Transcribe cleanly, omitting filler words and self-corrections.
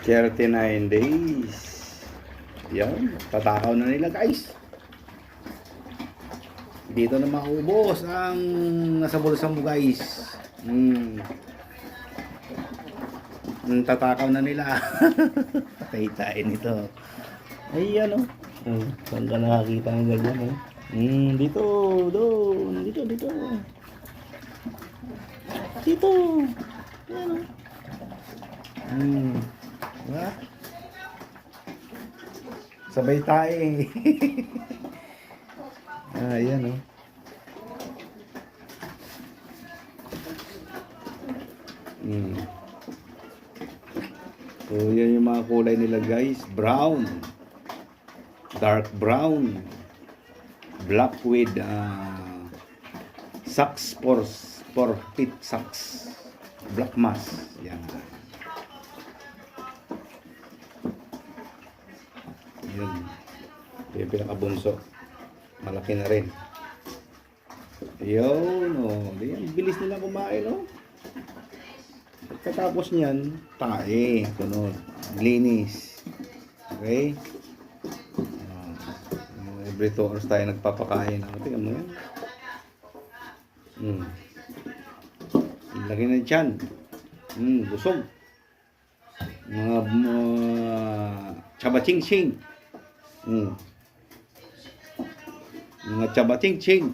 39 days. Yan, tatakaw na nila guys. Dito na maubos ang nasa bulsa mo guys. Tatakaw na nila. Patay-tayin ito. Ay, ano? Saan ka nakakita ng ganyan, eh? Dito, doon. Dito. Dito. Ayan, diba? Sabay tayo, eh. Ayan, oh. So, yan yung mga kulay nila guys. Brown. Dark brown. Black with socks for feet socks. Black mask. Yan. Yan. Yung pinakabunso. Malaki na rin. Yun, oh. Yan, bilis nila kumain, oh. Pagkatapos niyan, tae. Sunod. Linis. Okay? Every 2 hours tayo nagpapakain. Tingnan mo yan. Lagi na dyan. Busog. Mga chaba-ching-ching. Mga chaba-ching-ching.